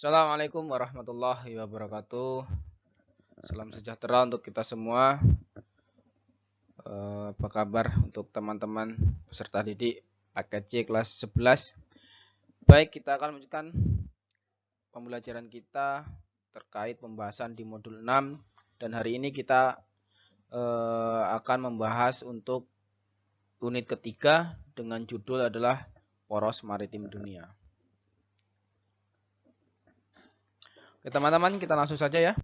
Assalamualaikum warahmatullahi wabarakatuh. Salam sejahtera untuk kita semua. Apa kabar untuk teman-teman peserta didik paket C kelas 11? Baik, kita akan melanjutkan pembelajaran kita terkait pembahasan di modul 6 dan hari ini kita akan membahas untuk unit ketiga dengan judul adalah poros maritim dunia. Oke, teman-teman, kita langsung saja ya.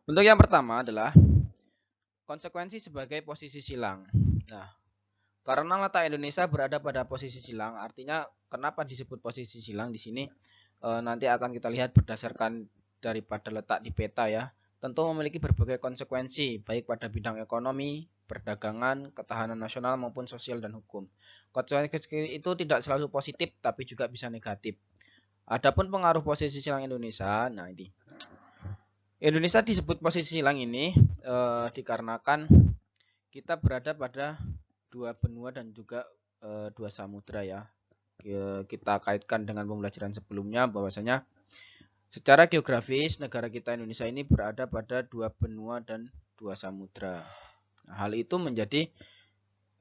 Untuk yang pertama adalah konsekuensi sebagai posisi silang. Nah, karena letak Indonesia berada pada posisi silang, artinya kenapa disebut posisi silang di sini nanti akan kita lihat berdasarkan daripada letak di peta ya. Tentu memiliki berbagai konsekuensi baik pada bidang ekonomi, perdagangan, ketahanan nasional maupun sosial dan hukum. Konsekuensi itu tidak selalu positif tapi juga bisa negatif. Adapun pengaruh posisi silang Indonesia, nah ini. Indonesia disebut posisi silang ini dikarenakan kita berada pada dua benua dan juga dua samudra ya. Kita kaitkan dengan pembelajaran sebelumnya bahwasanya secara geografis negara kita Indonesia ini berada pada dua benua dan dua samudra. Nah, hal itu menjadi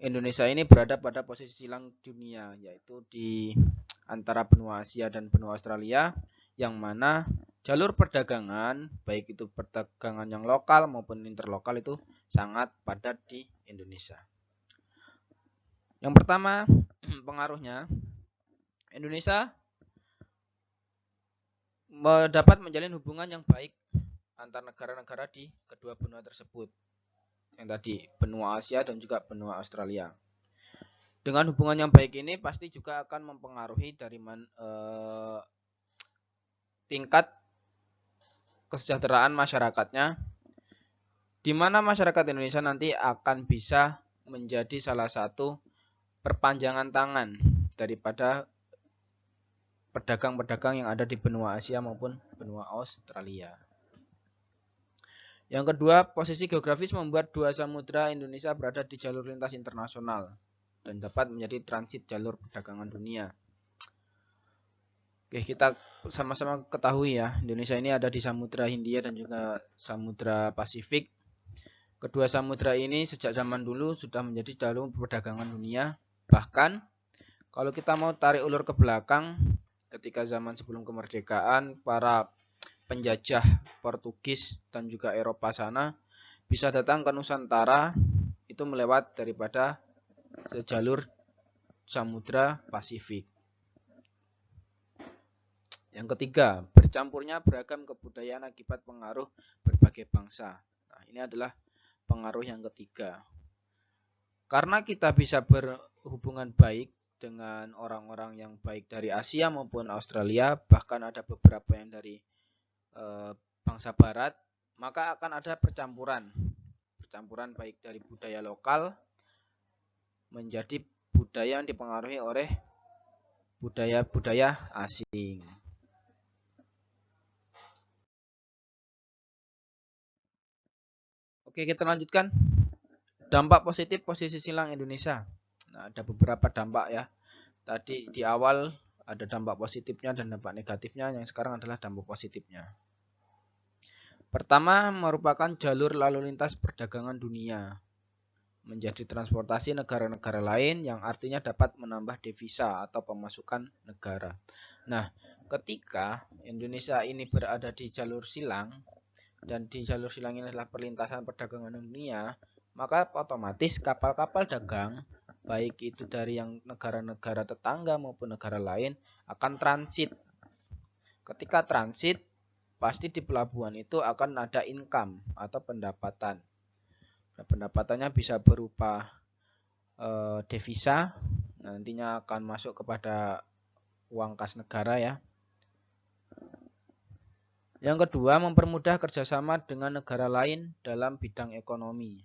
Indonesia ini berada pada posisi silang dunia, yaitu di antara benua Asia dan benua Australia, yang mana jalur perdagangan, baik itu perdagangan yang lokal maupun interlokal itu sangat padat di Indonesia. Yang pertama, pengaruhnya, Indonesia dapat menjalin hubungan yang baik antar negara-negara di kedua benua tersebut. Yang tadi, benua Asia dan juga benua Australia. Dengan hubungan yang baik ini pasti juga akan mempengaruhi dari tingkat kesejahteraan masyarakatnya, di mana masyarakat Indonesia nanti akan bisa menjadi salah satu perpanjangan tangan daripada pedagang-pedagang yang ada di benua Asia maupun benua Australia. Yang kedua, posisi geografis membuat dua samudra Indonesia berada di jalur lintas internasional dan dapat menjadi transit jalur perdagangan dunia. Oke, kita sama-sama ketahui ya, Indonesia ini ada di Samudra Hindia dan juga Samudra Pasifik. Kedua samudra ini sejak zaman dulu sudah menjadi jalur perdagangan dunia. Bahkan kalau kita mau tarik ulur ke belakang, ketika zaman sebelum kemerdekaan, para penjajah Portugis dan juga Eropa sana bisa datang ke Nusantara itu melewat daripada jalur Samudra Pasifik. Yang ketiga, bercampurnya beragam kebudayaan akibat pengaruh berbagai bangsa. Nah, ini adalah pengaruh yang ketiga. Karena kita bisa berhubungan baik dengan orang-orang yang baik dari Asia maupun Australia, bahkan ada beberapa yang dari bangsa barat, maka akan ada percampuran baik dari budaya lokal menjadi budaya yang dipengaruhi oleh budaya-budaya asing. Oke, kita lanjutkan. Dampak positif posisi silang Indonesia. Nah, ada beberapa dampak ya. Tadi di awal ada dampak positifnya dan dampak negatifnya, yang sekarang adalah dampak positifnya. Pertama, merupakan jalur lalu lintas perdagangan dunia, menjadi transportasi negara-negara lain yang artinya dapat menambah devisa atau pemasukan negara. Nah, ketika Indonesia ini berada di jalur silang, dan di jalur silang ini adalah perlintasan perdagangan dunia, maka otomatis kapal-kapal dagang, baik itu dari yang negara-negara tetangga maupun negara lain, akan transit. Ketika transit, pasti di pelabuhan itu akan ada income atau pendapatan. Nah, pendapatannya bisa berupa devisa, nantinya akan masuk kepada uang kas negara ya. Yang kedua, mempermudah kerjasama dengan negara lain dalam bidang ekonomi.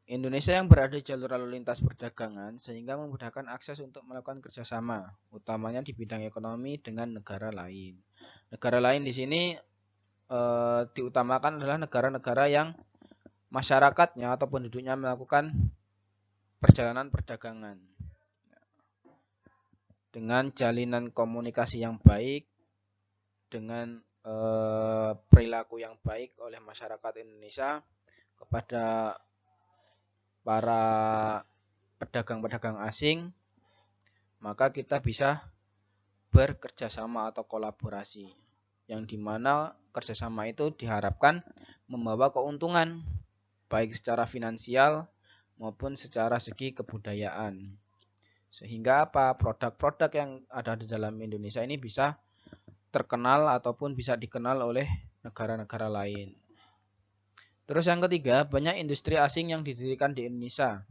Indonesia yang berada di jalur lalu lintas perdagangan sehingga memudahkan akses untuk melakukan kerjasama, utamanya di bidang ekonomi dengan negara lain. Negara lain di sini diutamakan adalah negara-negara yang masyarakatnya atau penduduknya melakukan perjalanan perdagangan. dengan jalinan komunikasi yang baik, dengan perilaku yang baik oleh masyarakat Indonesia kepada para pedagang-pedagang asing, maka kita bisa bekerja sama atau kolaborasi, yang dimana kerjasama itu diharapkan membawa keuntungan baik secara finansial maupun secara segi kebudayaan, sehingga produk-produk yang ada di dalam Indonesia ini bisa terkenal ataupun bisa dikenal oleh negara-negara lain. Terus yang ketiga, banyak industri asing yang didirikan di Indonesia.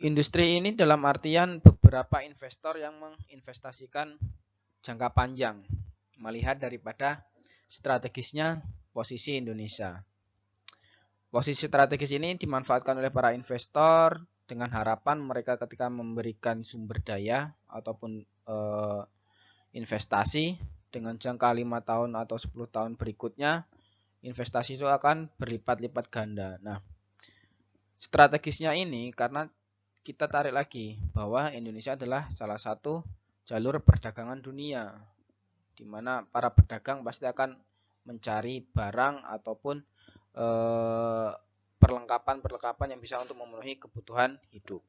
Industri ini dalam artian beberapa investor yang menginvestasikan jangka panjang, melihat daripada strategisnya posisi Indonesia. Posisi strategis ini dimanfaatkan oleh para investor dengan harapan mereka ketika memberikan sumber daya ataupun investasi dengan jangka 5 tahun atau 10 tahun berikutnya, investasi itu akan berlipat-lipat ganda. Nah, strategisnya ini karena kita tarik lagi bahwa Indonesia adalah salah satu jalur perdagangan dunia, di mana para pedagang pasti akan mencari barang ataupun perlengkapan-perlengkapan yang bisa untuk memenuhi kebutuhan hidup.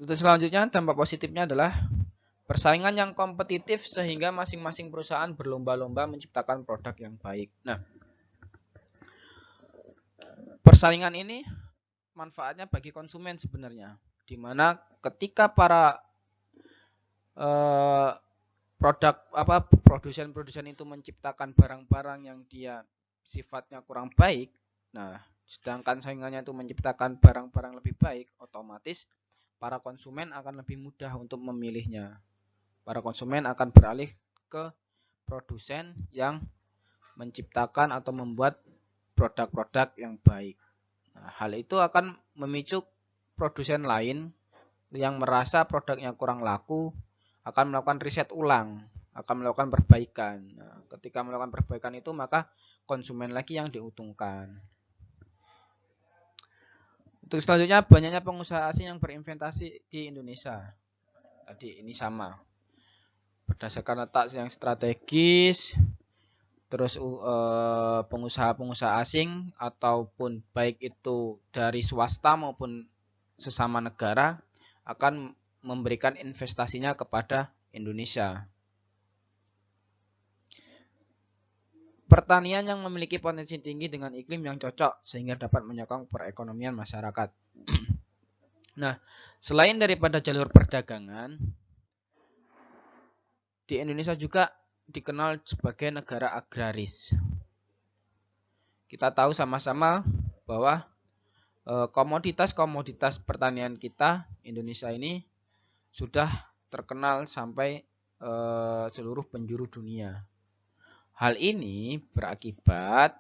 Untuk selanjutnya, dampak positifnya adalah persaingan yang kompetitif sehingga masing-masing perusahaan berlomba-lomba menciptakan produk yang baik. Nah, persaingan ini manfaatnya bagi konsumen sebenarnya, di mana ketika para produsen-produsen itu menciptakan barang-barang yang dia sifatnya kurang baik, nah sedangkan saingannya itu menciptakan barang-barang lebih baik, otomatis para konsumen akan lebih mudah untuk memilihnya. Para konsumen akan beralih ke produsen yang menciptakan atau membuat produk-produk yang baik. Nah, hal itu akan memicu produsen lain yang merasa produknya kurang laku akan melakukan riset ulang, akan melakukan perbaikan. Nah, ketika melakukan perbaikan itu maka konsumen lagi yang diuntungkan. Untuk selanjutnya, banyaknya pengusaha asing yang berinvestasi di Indonesia. Tadi ini sama. Berdasarkan letak yang strategis, terus pengusaha-pengusaha asing ataupun baik itu dari swasta maupun sesama negara akan memberikan investasinya kepada Indonesia. Pertanian yang memiliki potensi tinggi dengan iklim yang cocok sehingga dapat menyokong perekonomian masyarakat. Nah, selain daripada jalur perdagangan, di Indonesia juga dikenal sebagai negara agraris. Kita tahu sama-sama bahwa komoditas-komoditas pertanian kita Indonesia ini sudah terkenal sampai seluruh penjuru dunia. Hal ini berakibat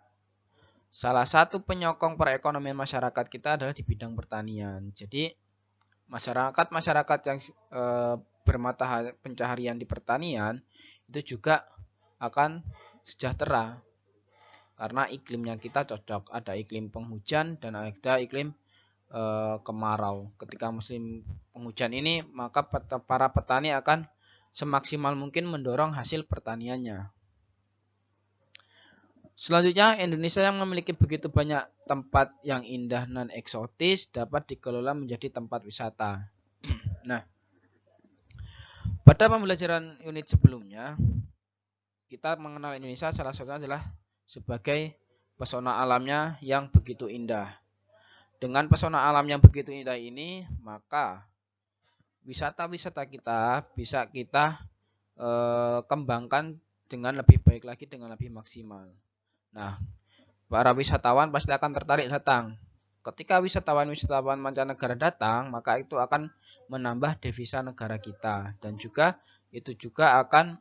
salah satu penyokong perekonomian masyarakat kita adalah di bidang pertanian. Jadi masyarakat yang bermata pencaharian di pertanian itu juga akan sejahtera karena iklimnya kita cocok. Ada iklim penghujan dan ada iklim kemarau. Ketika musim penghujan ini maka para petani akan semaksimal mungkin mendorong hasil pertaniannya. Selanjutnya, Indonesia yang memiliki begitu banyak tempat yang indah dan eksotis dapat dikelola menjadi tempat wisata. Nah, pada pembelajaran unit sebelumnya, kita mengenal Indonesia salah satunya adalah sebagai pesona alamnya yang begitu indah. Dengan pesona alam yang begitu indah ini, maka wisata-wisata kita bisa kita kembangkan dengan lebih baik lagi, dengan lebih maksimal. Nah, para wisatawan pasti akan tertarik datang. Ketika wisatawan-wisatawan mancanegara datang, maka itu akan menambah devisa negara kita dan juga itu juga akan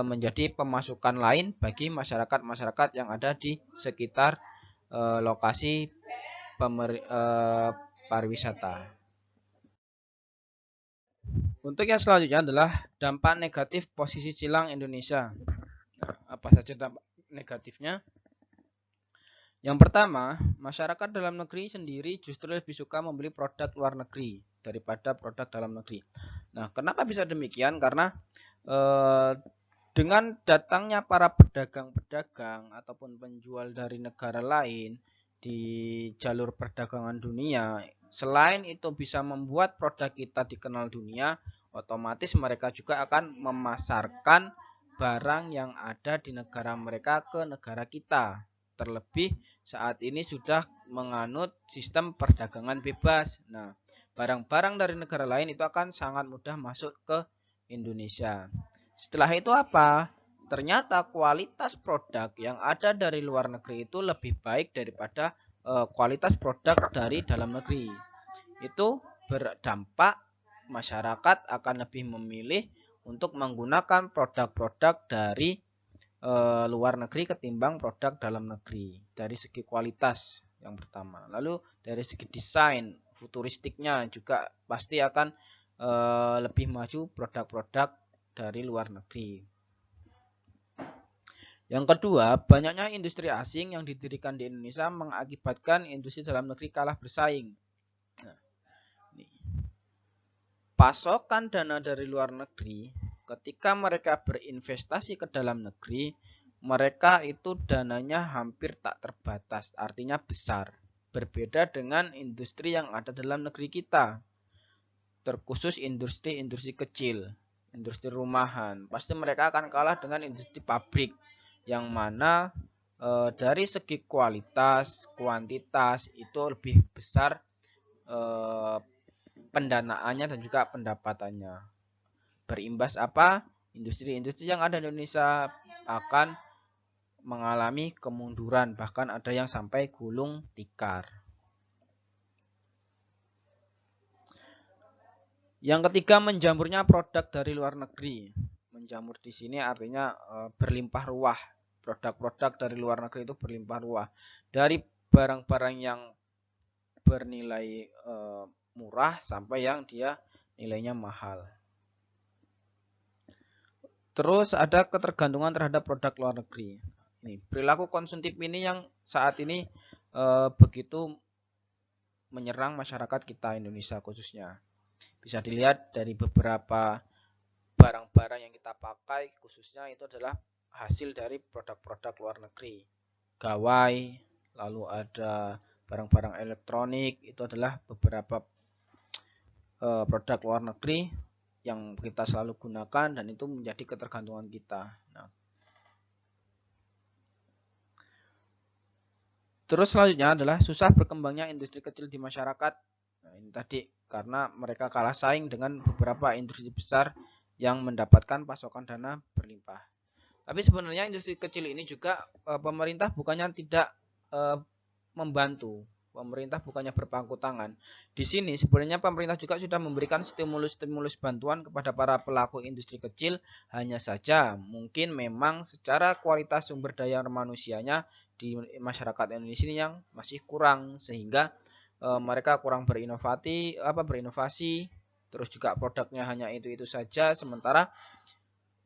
menjadi pemasukan lain bagi masyarakat-masyarakat yang ada di sekitar lokasi pariwisata. Untuk yang selanjutnya adalah dampak negatif posisi silang Indonesia. Nah, apa saja dampak negatifnya? Yang pertama, masyarakat dalam negeri sendiri justru lebih suka membeli produk luar negeri daripada produk dalam negeri. Nah, kenapa bisa demikian? Karena eh, dengan datangnya para pedagang-pedagang ataupun penjual dari negara lain di jalur perdagangan dunia, selain itu bisa membuat produk kita dikenal dunia, otomatis mereka juga akan memasarkan barang yang ada di negara mereka ke negara kita. Terlebih saat ini sudah menganut sistem perdagangan bebas. Nah, barang-barang dari negara lain itu akan sangat mudah masuk ke Indonesia. Setelah itu apa? Ternyata kualitas produk yang ada dari luar negeri itu lebih baik daripada kualitas produk dari dalam negeri. Itu berdampak masyarakat akan lebih memilih untuk menggunakan produk-produk dari luar negeri ketimbang produk dalam negeri. Dari segi kualitas yang pertama. Lalu dari segi desain, futuristiknya juga pasti akan lebih maju produk-produk dari luar negeri. Yang kedua, banyaknya industri asing yang didirikan di Indonesia mengakibatkan industri dalam negeri kalah bersaing. Nah, pasokan dana dari luar negeri, ketika mereka berinvestasi ke dalam negeri, mereka itu dananya hampir tak terbatas, artinya besar. Berbeda dengan industri yang ada dalam negeri kita, terkhusus industri-industri kecil, industri rumahan. Pasti mereka akan kalah dengan industri pabrik, yang mana dari segi kualitas, kuantitas itu lebih besar pendanaannya dan juga pendapatannya. Berimbas apa? Industri-industri yang ada di Indonesia akan mengalami kemunduran, bahkan ada yang sampai gulung tikar. Yang ketiga, menjamurnya produk dari luar negeri. Menjamur di sini artinya berlimpah ruah. Produk-produk dari luar negeri itu berlimpah ruah. Dari barang-barang yang bernilai murah sampai yang dia nilainya mahal. Terus ada ketergantungan terhadap produk luar negeri. Ini perilaku konsumtif ini yang saat ini begitu menyerang masyarakat kita Indonesia khususnya. Bisa dilihat dari beberapa barang-barang yang kita pakai khususnya itu adalah hasil dari produk-produk luar negeri. Gawai, lalu ada barang-barang elektronik, itu adalah beberapa produk luar negeri yang kita selalu gunakan dan itu menjadi ketergantungan kita. Nah, terus selanjutnya adalah susah berkembangnya industri kecil di masyarakat. Nah, ini tadi karena mereka kalah saing dengan beberapa industri besar yang mendapatkan pasokan dana berlimpah. Tapi sebenarnya industri kecil ini juga pemerintah bukannya tidak membantu. Pemerintah bukannya berpangku tangan. Di sini sebenarnya pemerintah juga sudah memberikan stimulus-stimulus bantuan kepada para pelaku industri kecil. Hanya saja mungkin memang secara kualitas sumber daya manusianya di masyarakat Indonesia ini yang masih kurang sehingga mereka kurang berinovasi, terus juga produknya hanya itu saja sementara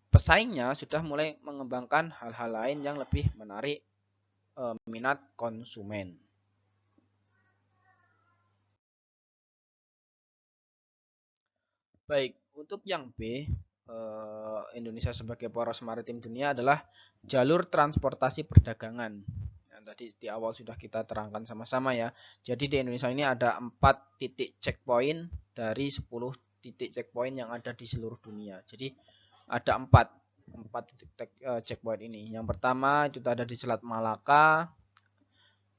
pesaingnya sudah mulai mengembangkan hal-hal lain yang lebih menarik minat konsumen. Baik, untuk yang B, Indonesia sebagai poros maritim dunia adalah jalur transportasi perdagangan. Nah, tadi di awal sudah kita terangkan sama-sama ya. Jadi di Indonesia ini ada 4 titik checkpoint dari 10 titik checkpoint yang ada di seluruh dunia. Jadi ada 4 titik checkpoint ini. Yang pertama itu ada di Selat Malaka,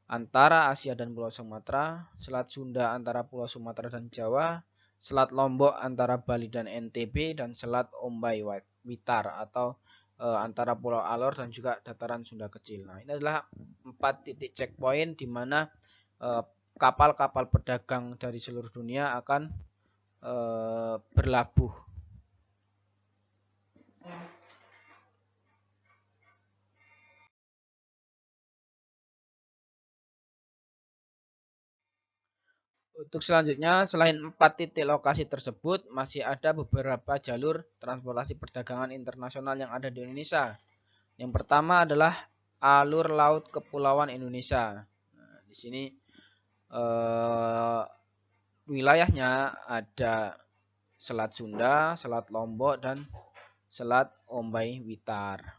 antara Asia dan Pulau Sumatera, Selat Sunda antara Pulau Sumatera dan Jawa, Selat Lombok antara Bali dan NTB, dan Selat Ombai Witar atau antara Pulau Alor dan juga dataran Sunda Kecil. Nah, ini adalah 4 titik checkpoint di mana kapal-kapal pedagang dari seluruh dunia akan berlabuh. Untuk selanjutnya, selain 4 titik lokasi tersebut, masih ada beberapa jalur transportasi perdagangan internasional yang ada di Indonesia. Yang pertama adalah alur laut kepulauan Indonesia. Nah, di sini wilayahnya ada Selat Sunda, Selat Lombok, dan Selat Ombai Witar.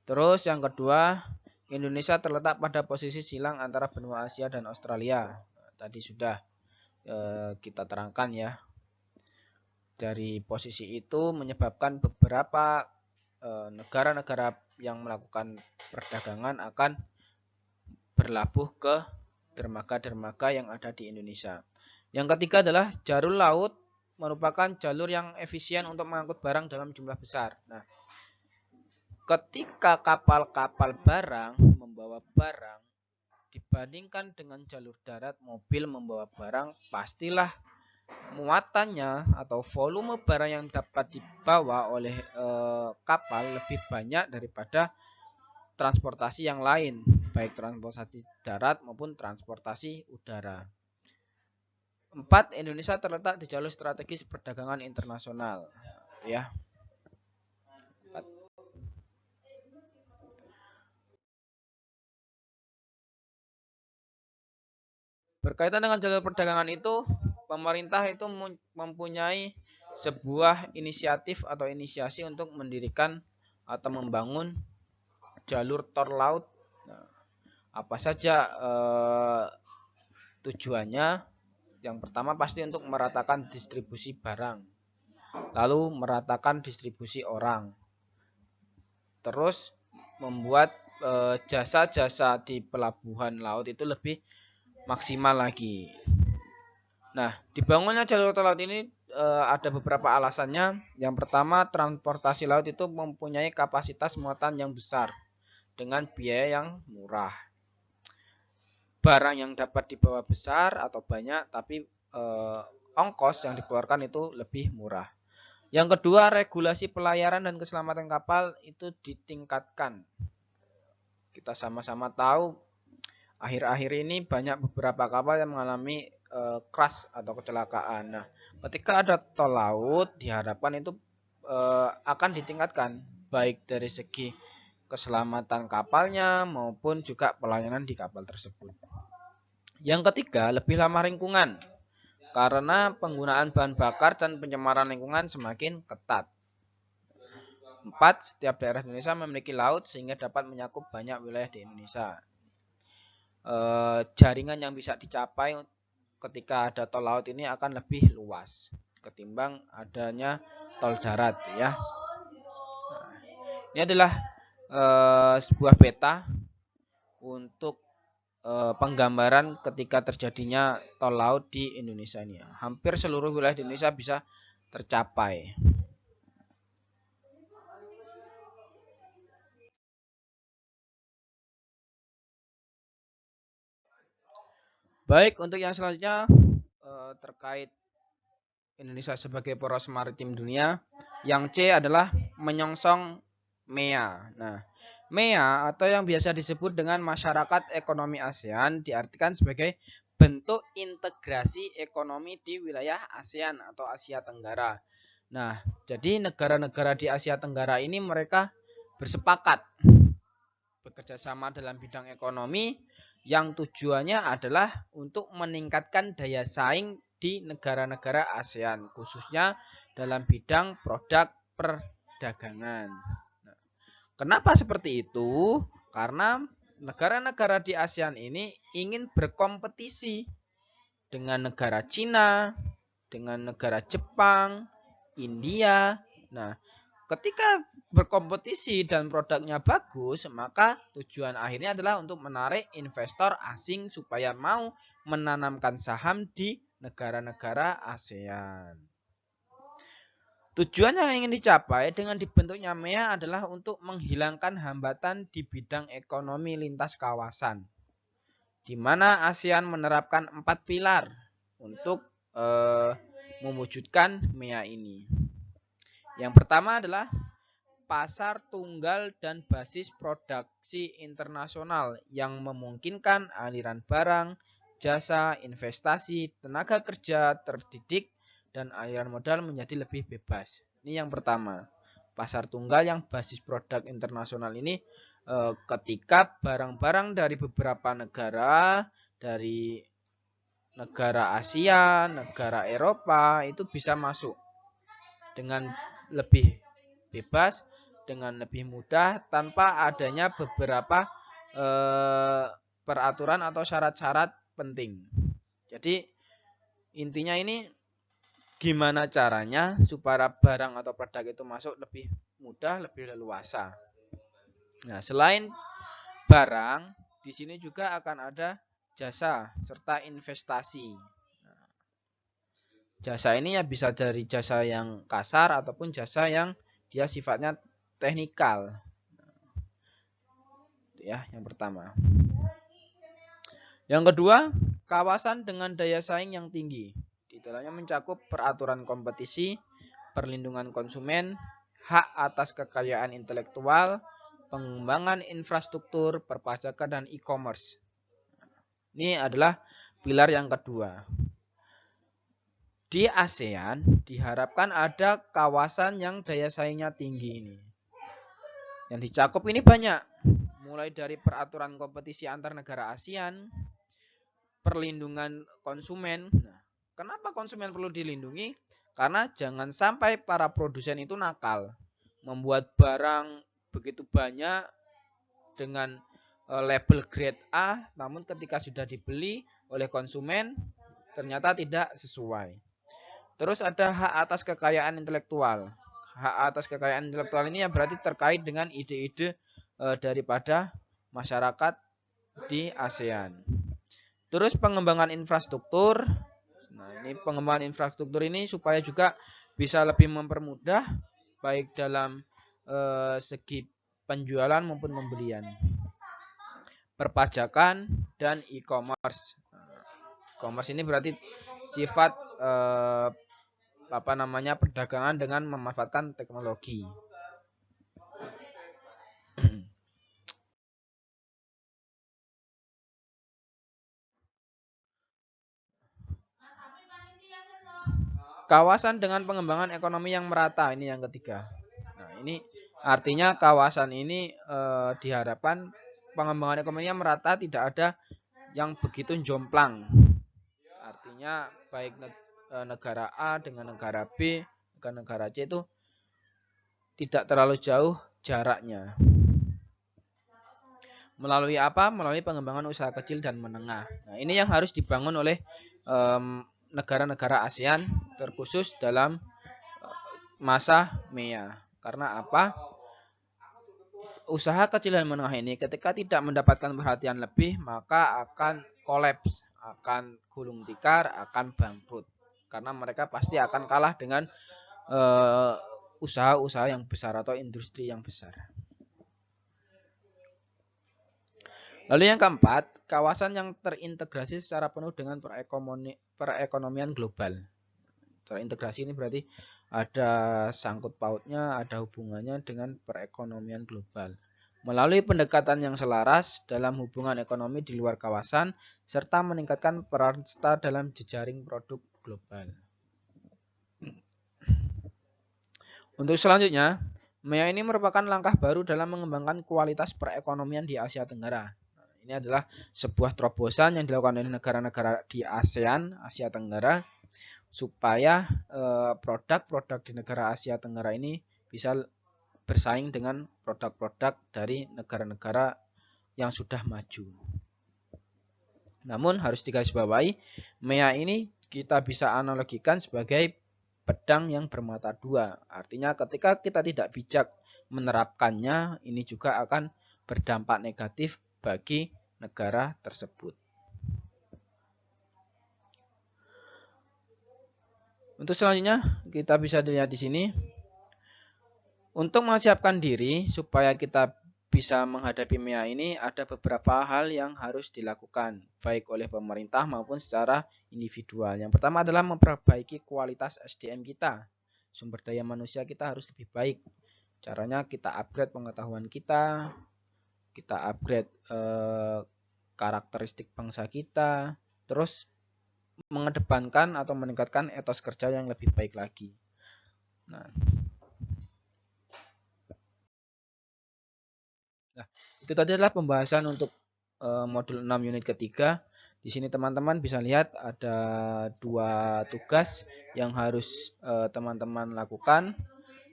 Terus yang kedua, Indonesia terletak pada posisi silang antara benua Asia dan Australia. Nah, tadi sudah kita terangkan ya. Dari posisi itu menyebabkan beberapa negara-negara yang melakukan perdagangan akan berlabuh ke dermaga-dermaga yang ada di Indonesia. Yang ketiga adalah jalur laut merupakan jalur yang efisien untuk mengangkut barang dalam jumlah besar. Nah, ketika kapal-kapal barang membawa barang dibandingkan dengan jalur darat mobil membawa barang, pastilah muatannya atau volume barang yang dapat dibawa oleh kapal lebih banyak daripada transportasi yang lain, baik transportasi darat maupun transportasi udara. 4. Indonesia terletak di jalur strategis perdagangan internasional. Ya. Berkaitan dengan jalur perdagangan itu, pemerintah itu mempunyai sebuah inisiatif atau inisiasi untuk mendirikan atau membangun jalur tol laut. Nah, apa saja tujuannya? Yang pertama pasti untuk meratakan distribusi barang, lalu meratakan distribusi orang, terus membuat jasa-jasa di pelabuhan laut itu lebih maksimal lagi. Nah, dibangunnya jalur tol laut ini ada beberapa alasannya. Yang pertama, transportasi laut itu mempunyai kapasitas muatan yang besar dengan biaya yang murah. Barang yang dapat dibawa besar atau banyak, tapi ongkos yang dikeluarkan itu lebih murah. Yang kedua, regulasi pelayaran dan keselamatan kapal itu ditingkatkan. Kita sama-sama tahu akhir-akhir ini banyak beberapa kapal yang mengalami crash atau kecelakaan. Nah, ketika ada tol laut, diharapkan itu akan ditingkatkan baik dari segi keselamatan kapalnya maupun juga pelayanan di kapal tersebut. Yang ketiga, lebih ramah lingkungan karena penggunaan bahan bakar dan pencemaran lingkungan semakin ketat. 4. Setiap daerah Indonesia memiliki laut sehingga dapat menyakup banyak wilayah di Indonesia. Jaringan yang bisa dicapai ketika ada tol laut ini akan lebih luas ketimbang adanya tol darat ya. Nah, ini adalah sebuah peta untuk penggambaran ketika terjadinya tol laut di Indonesia ini. Hampir seluruh wilayah di Indonesia bisa tercapai. Baik, untuk yang selanjutnya terkait Indonesia sebagai poros maritim dunia, yang C adalah menyongsong MEA. Nah, MEA atau yang biasa disebut dengan Masyarakat Ekonomi ASEAN diartikan sebagai bentuk integrasi ekonomi di wilayah ASEAN atau Asia Tenggara. Nah, jadi negara-negara di Asia Tenggara ini mereka bersepakat bekerja sama dalam bidang ekonomi yang tujuannya adalah untuk meningkatkan daya saing di negara-negara ASEAN, khususnya dalam bidang produk perdagangan. Nah, kenapa seperti itu? Karena negara-negara di ASEAN ini ingin berkompetisi dengan negara Cina, dengan negara Jepang, India. Nah, ketika berkompetisi dan produknya bagus, maka tujuan akhirnya adalah untuk menarik investor asing supaya mau menanamkan saham di negara-negara ASEAN. Tujuan yang ingin dicapai dengan dibentuknya MEA adalah untuk menghilangkan hambatan di bidang ekonomi lintas kawasan, di mana ASEAN menerapkan 4 pilar untuk mewujudkan MEA ini. Yang pertama adalah pasar tunggal dan basis produksi internasional yang memungkinkan aliran barang, jasa, investasi, tenaga kerja terdidik, dan aliran modal menjadi lebih bebas. Ini yang pertama. Pasar tunggal yang basis produk internasional ini ketika barang-barang dari beberapa negara, dari negara Asia, negara Eropa itu bisa masuk dengan lebih bebas, dengan lebih mudah tanpa adanya beberapa peraturan atau syarat-syarat penting. Jadi intinya ini gimana caranya supaya barang atau produk itu masuk lebih mudah, lebih leluasa. Nah, selain barang, di sini juga akan ada jasa serta investasi. Nah, jasa ini ya bisa dari jasa yang kasar ataupun jasa yang dia sifatnya teknikal. Ya, yang pertama. Yang kedua, kawasan dengan daya saing yang tinggi. Di dalamnya mencakup peraturan kompetisi, perlindungan konsumen, hak atas kekayaan intelektual, pengembangan infrastruktur, perpajakan, dan e-commerce. Ini adalah pilar yang kedua. Di ASEAN diharapkan ada kawasan yang daya saingnya tinggi ini. Yang dicakup ini banyak, mulai dari peraturan kompetisi antar negara ASEAN, perlindungan konsumen. Nah, kenapa konsumen perlu dilindungi? Karena jangan sampai para produsen itu nakal, membuat barang begitu banyak dengan label grade A, namun ketika sudah dibeli oleh konsumen ternyata tidak sesuai. Terus ada hak atas kekayaan intelektual. Hak atas kekayaan intelektual ini yang berarti terkait dengan ide-ide daripada masyarakat di ASEAN. Terus pengembangan infrastruktur. Nah, ini pengembangan infrastruktur ini supaya juga bisa lebih mempermudah baik dalam segi penjualan maupun pembelian. Perpajakan dan e-commerce. E-commerce ini berarti sifat perdagangan dengan memanfaatkan teknologi. Kawasan dengan pengembangan ekonomi yang merata, ini yang ketiga. Nah, ini artinya kawasan ini diharapkan pengembangan ekonominya merata, tidak ada yang begitu jomplang. Artinya baik negara A dengan negara B, dengan negara C itu tidak terlalu jauh jaraknya. Melalui apa? Melalui pengembangan usaha kecil dan menengah. Nah, ini yang harus dibangun oleh negara-negara ASEAN, terkhusus dalam masa MEA. Karena apa? Usaha kecil dan menengah ini ketika tidak mendapatkan perhatian lebih, maka akan kolaps, akan gulung tikar, akan bangkrut. Karena mereka pasti akan kalah dengan usaha-usaha yang besar atau industri yang besar. Lalu yang keempat, kawasan yang terintegrasi secara penuh dengan perekonomian global. Terintegrasi ini berarti ada sangkut pautnya, ada hubungannya dengan perekonomian global. Melalui pendekatan yang selaras dalam hubungan ekonomi di luar kawasan, serta meningkatkan peran serta dalam jejaring produk global. Untuk selanjutnya, MEA ini merupakan langkah baru dalam mengembangkan kualitas perekonomian di Asia Tenggara. Ini adalah sebuah terobosan yang dilakukan oleh negara-negara di ASEAN, Asia Tenggara, supaya produk-produk di negara Asia Tenggara ini bisa bersaing dengan produk-produk dari negara-negara yang sudah maju. Namun harus digarisbawahi, MEA ini kita bisa analogikan sebagai pedang yang bermata dua. Artinya ketika kita tidak bijak menerapkannya, ini juga akan berdampak negatif bagi negara tersebut. Untuk selanjutnya kita bisa dilihat di sini. Untuk mempersiapkan diri supaya kita bisa menghadapi MEA ini, ada beberapa hal yang harus dilakukan baik oleh pemerintah maupun secara individual. Yang pertama adalah memperbaiki kualitas SDM kita. Sumber daya manusia kita harus lebih baik. Caranya kita upgrade pengetahuan kita upgrade karakteristik bangsa kita, terus mengedepankan atau meningkatkan etos kerja yang lebih baik lagi. Nah, itu tadi adalah pembahasan untuk modul 6 unit ketiga. Di sini teman-teman bisa lihat ada 2 tugas yang harus teman-teman lakukan.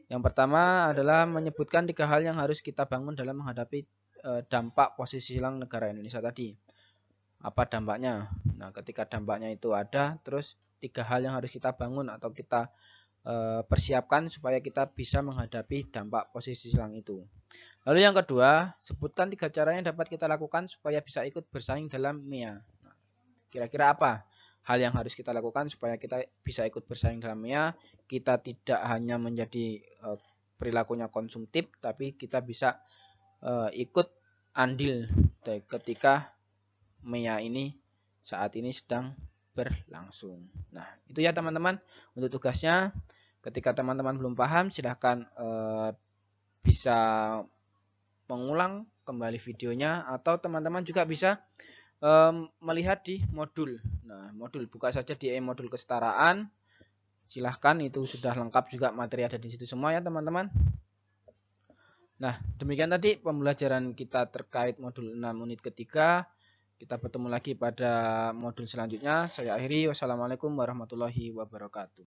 Yang pertama adalah menyebutkan 3 hal yang harus kita bangun dalam menghadapi dampak posisi silang negara Indonesia tadi. Apa dampaknya? Nah, ketika dampaknya itu ada, terus 3 hal yang harus kita bangun atau kita persiapkan supaya kita bisa menghadapi dampak posisi silang itu. Lalu yang kedua, sebutkan 3 cara yang dapat kita lakukan supaya bisa ikut bersaing dalam MEA. Nah, kira-kira apa hal yang harus kita lakukan supaya kita bisa ikut bersaing dalam MEA? Kita tidak hanya menjadi perilakunya konsumtif, tapi kita bisa ikut andil ketika MEA ini saat ini sedang berlangsung. Nah, itu ya teman-teman untuk tugasnya. Ketika teman-teman belum paham, silahkan bisa mengulang kembali videonya, atau teman-teman juga bisa melihat di modul. Nah, modul buka saja di modul kesetaraan. Silahkan, itu sudah lengkap juga, materi ada di situ semua ya teman-teman. Nah, demikian tadi pembelajaran kita terkait modul 6 unit ketiga. Kita bertemu lagi pada modul selanjutnya. Saya akhiri. Wassalamualaikum warahmatullahi wabarakatuh.